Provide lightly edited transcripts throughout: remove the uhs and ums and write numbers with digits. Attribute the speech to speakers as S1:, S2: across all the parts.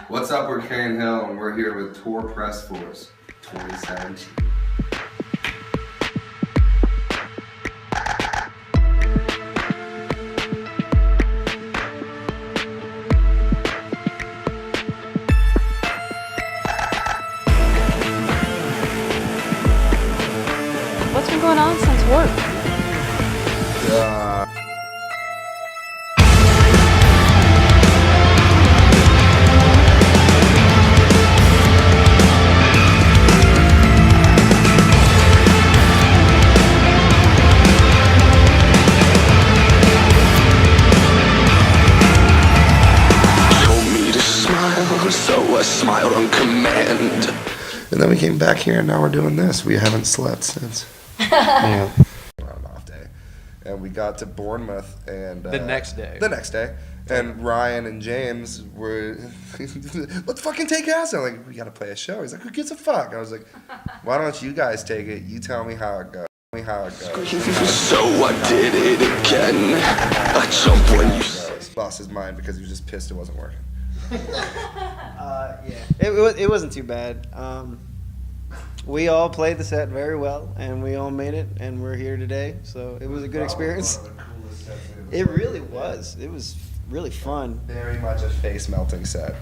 S1: What's up, we're Kane Hill, and we're here with Tour Press Force 2017.
S2: What's been going on since work?
S3: So I smiled on command. And then we came back here and now we're doing this. We haven't slept since. Yeah. On an off day. And we got to Bournemouth and...
S4: The next day.
S3: And Ryan and James were, let's fucking take acid. I'm like, we gotta play a show. He's like, who gives a fuck? I was like, why don't you guys take it? You tell me how it goes. So I did it again. I jumped when you... Lost his mind because he was just pissed it wasn't working.
S4: It wasn't too bad. We all played the set very well, and we all made it, and we're here today. So it was a good experience. It really was. It was really fun.
S3: Very much a face melting set.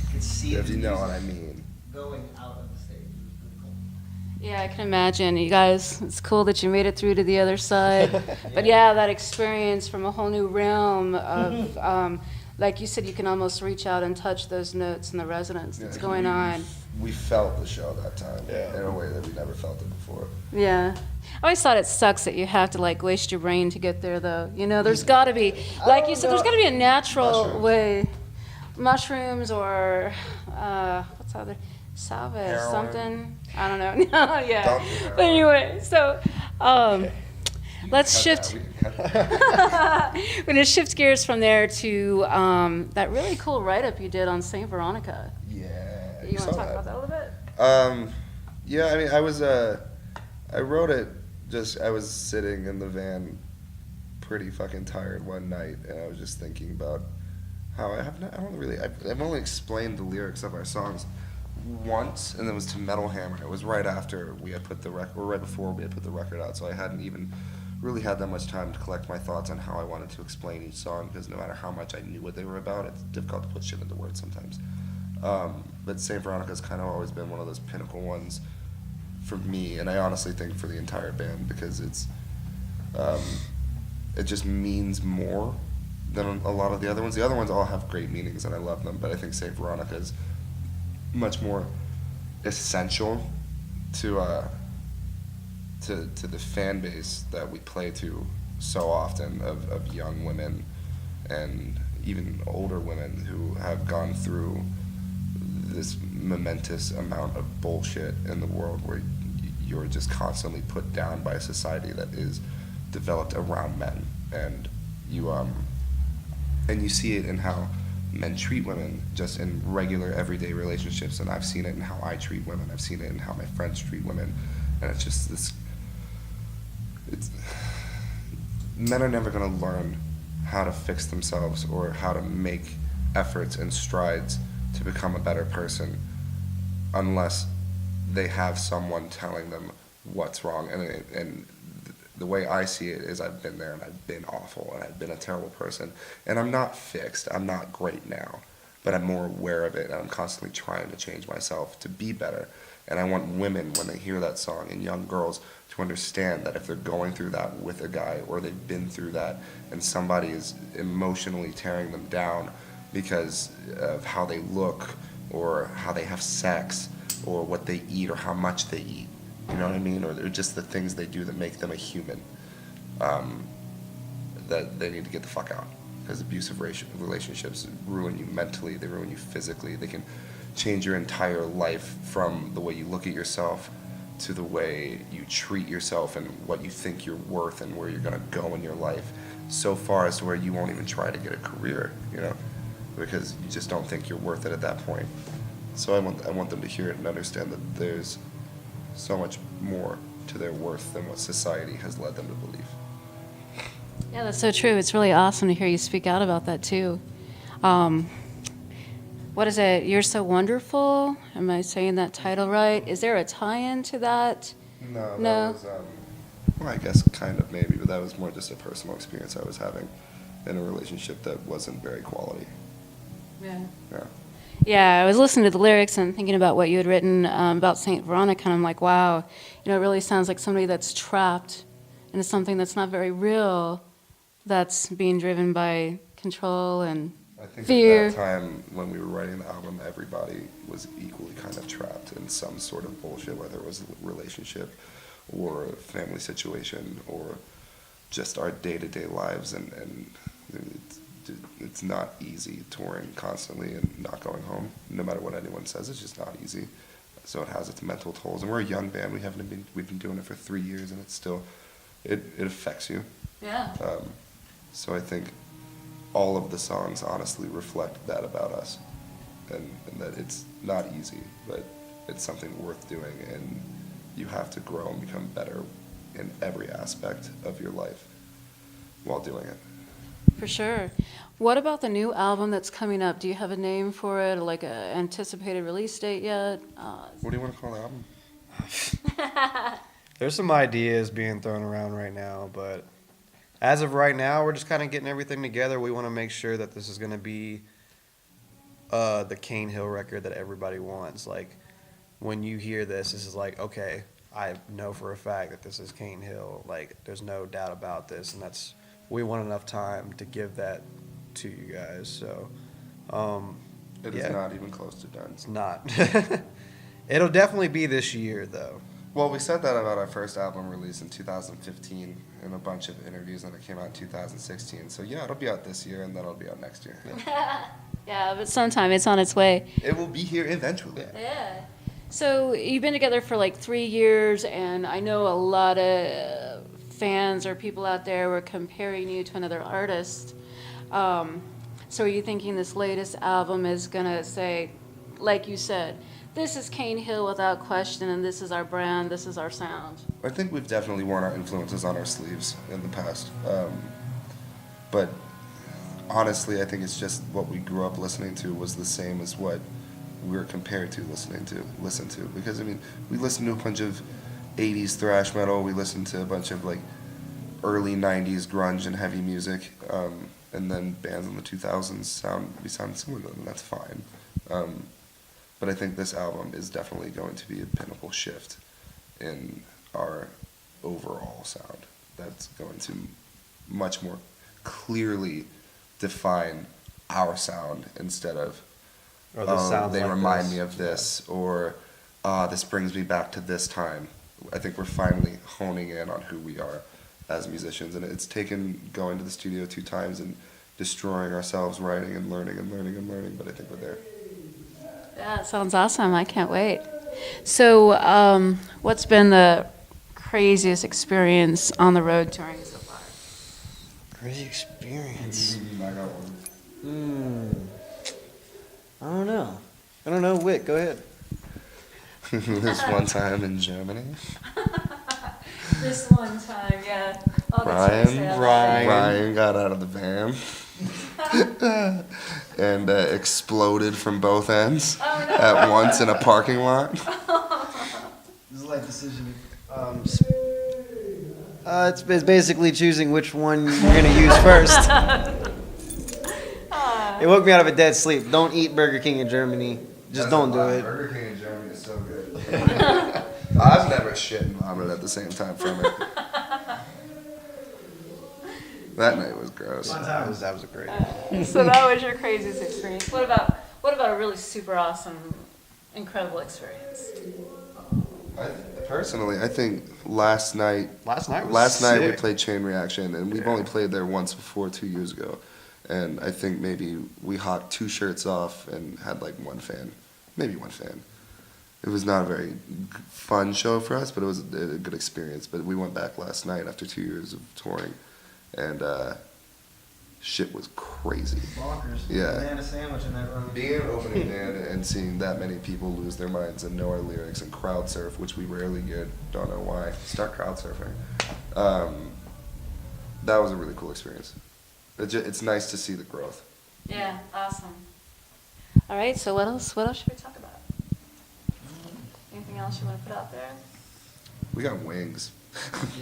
S4: You could see
S3: if you know what I mean.
S4: Going out of the stage. It was pretty cool.
S2: Yeah, I can imagine. You guys, it's cool that you made it through to the other side. But yeah, that experience from a whole new realm of, like you said, you can almost reach out and touch those notes and the resonance that's going on.
S3: We felt the show that time in a way that we never felt it before.
S2: Yeah. I always thought it sucks that you have to like waste your brain to get there though. You know, there's gotta be, like you said, there's gotta be a natural way. Mushrooms or, what's the other, salve,
S3: Heroin.
S2: something. I don't know. No, yeah. But anyway, so, let's shift. We're going to shift gears from there to that really cool write-up you did on St. Veronica.
S3: Yeah.
S2: You want to talk about that a little bit?
S3: Yeah, I mean, I wrote it just, I was sitting in the van pretty fucking tired one night, and I was just thinking about how I've only explained the lyrics of our songs once, and it was to Metal Hammer. It was right after we had put the record, or right before we had put the record out, so I hadn't even really had that much time to collect my thoughts on how I wanted to explain each song, because no matter how much I knew what they were about, it's difficult to put shit into words sometimes. But St. Veronica's kind of always been one of those pinnacle ones for me, and I honestly think for the entire band, because it just means more than a lot of the other ones. The other ones all have great meanings, and I love them, but I think St. Veronica is much more essential to the fan base that we play to so often of young women and even older women who have gone through this momentous amount of bullshit in the world where you're just constantly put down by a society that is developed around men, and you see it in how men treat women just in regular everyday relationships, and I've seen it in how I treat women, I've seen it in how my friends treat women, and it's just this, men are never going to learn how to fix themselves or how to make efforts and strides to become a better person unless they have someone telling them what's wrong. And the way I see it is I've been there, and I've been awful, and I've been a terrible person, and I'm not fixed. I'm not great now, but I'm more aware of it, and I'm constantly trying to change myself to be better. And I want women, when they hear that song, and young girls, to understand that if they're going through that with a guy, or they've been through that, and somebody is emotionally tearing them down because of how they look, or how they have sex, or what they eat, or how much they eat, you know what I mean? Or just the things they do that make them a human, that they need to get the fuck out. Because abusive relationships ruin you mentally, they ruin you physically, they can change your entire life from the way you look at yourself to the way you treat yourself and what you think you're worth and where you're gonna go in your life, so far as to where you won't even try to get a career, you know, because you just don't think you're worth it at that point. So I want them to hear it and understand that there's so much more to their worth than what society has led them to believe.
S2: Yeah, that's so true. It's really awesome to hear you speak out about that too. what is it? You're So Wonderful? Am I saying that title right? Is there a tie-in to that?
S3: No, that
S2: No.
S3: was, well, I guess kind of maybe, but that was more just a personal experience I was having in a relationship that wasn't very quality.
S2: Yeah.
S3: Yeah.
S2: Yeah, I was listening to the lyrics and thinking about what you had written about Saint Veronica, and I'm like, wow, it really sounds like somebody that's trapped into something that's not very real, that's being driven by control and
S3: I think
S2: fear.
S3: at that time when we were writing the album, everybody was equally kind of trapped in some sort of bullshit, whether it was a relationship or a family situation or just our day-to-day lives, and it's not easy touring constantly and not going home. No matter what anyone says, it's just not easy. So it has its mental tolls. And we're a young band. We've been doing it for 3 years, and it's still it affects you.
S2: Yeah.
S3: So I think all of the songs honestly reflect that about us, and that it's not easy, but it's something worth doing, and you have to grow and become better in every aspect of your life while doing it.
S2: For sure. What about the new album that's coming up? Do you have a name for it, or like an anticipated release date yet?
S3: What do you want to call the album?
S4: There's some ideas being thrown around right now, but as of right now, we're just kind of getting everything together. We want to make sure that this is going to be the Cane Hill record that everybody wants. Like, when you hear this is like, okay, I know for a fact that this is Cane Hill. Like, there's no doubt about this, and we want enough time to give that to you guys. So,
S3: It is not even close to done.
S4: It's not. It'll definitely be this year, though.
S3: Well, we said that about our first album release in 2015 in a bunch of interviews, and it came out in 2016. So yeah, it'll be out this year, and then it'll be out next year.
S2: Yeah, but sometime it's on its way.
S3: It will be here eventually.
S2: Yeah. So you've been together for like 3 years, and I know a lot of fans or people out there were comparing you to another artist. So are you thinking this latest album is gonna say, like you said, this is Cane Hill without question, and this is our brand, this is our sound?
S3: I think we've definitely worn our influences on our sleeves in the past. But honestly, I think it's just what we grew up listening to was the same as what we were compared to listen to. Because, I mean, we listened to a bunch of 80s thrash metal, we listened to a bunch of, like, early 90s grunge and heavy music, and then bands in the 2000s sound similar to them, and that's fine. But I think this album is definitely going to be a pinnacle shift in our overall sound. That's going to much more clearly define our sound instead of,
S4: Or this sounds
S3: they
S4: like
S3: remind
S4: this.
S3: me of this, or this brings me back to this time. I think we're finally honing in on who we are as musicians, and it's taken going to the studio 2 times and destroying ourselves, writing and learning and learning and learning, but I think we're there.
S2: Yeah, it sounds awesome. I can't wait. So what's been the craziest experience on the road touring so far?
S4: Crazy experience.
S3: I got one.
S4: I don't know. Witt, go ahead.
S3: This one time in Germany,
S2: This one time, yeah.
S3: Brian got out of the van and exploded from both ends at once in a parking lot.
S4: This is like decision. It's basically choosing which one you're gonna use first. It woke me out of a dead sleep. Don't eat Burger King in Germany. Just don't do it.
S3: Burger King in Germany is so good. I've never shit and vomited at the same time from it. That night was gross.
S4: That was a great.
S2: So that was your craziest experience. What about a really super awesome, incredible experience?
S3: Personally, I think last night we played Chain Reaction, and we've only played there once before 2 years ago. And I think maybe we hocked 2 shirts off and had like maybe one fan. It was not a very fun show for us, but it was a good experience. But we went back last night after 2 years of touring, and shit was crazy.
S4: Bonkers.
S3: Yeah.
S4: Banana sandwich in that room.
S3: Being an opening band and seeing that many people lose their minds and know our lyrics and crowd surf, which we rarely get, don't know why. Start crowd surfing. That was a really cool experience. It's nice to see the growth.
S2: Yeah, awesome. All right, so what else should we talk about? Anything else you want to put out there?
S3: We got wings.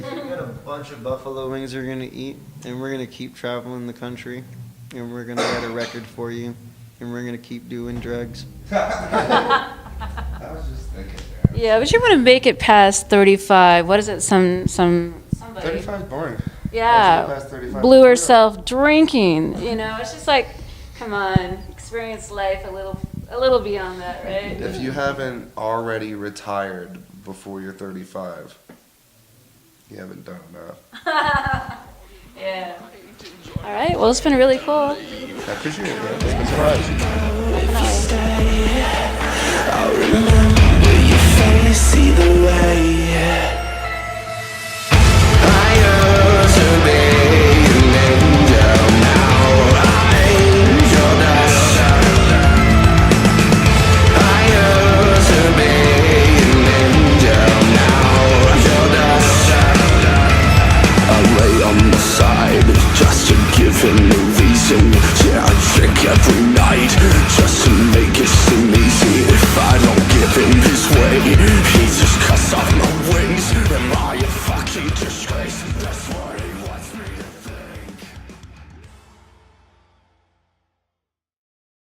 S4: Yeah, we got a bunch of buffalo wings we're gonna eat, and we're gonna keep traveling the country, and we're gonna get a record for you, and we're gonna keep doing drugs.
S3: I was just thinking there.
S2: Yeah, but you want to make it past 35. What is it? Somebody.
S3: 35 is boring.
S2: Yeah,
S3: Once you pass 35,
S2: blew
S3: yeah.
S2: herself drinking. You know, it's just like, come on, experience life a little beyond that, right?
S3: If you haven't already retired before you're 35, you haven't done enough.
S2: Yeah. All right. Well, it's been really cool.
S3: I appreciate it, man. It's been surprised.
S2: Definitely.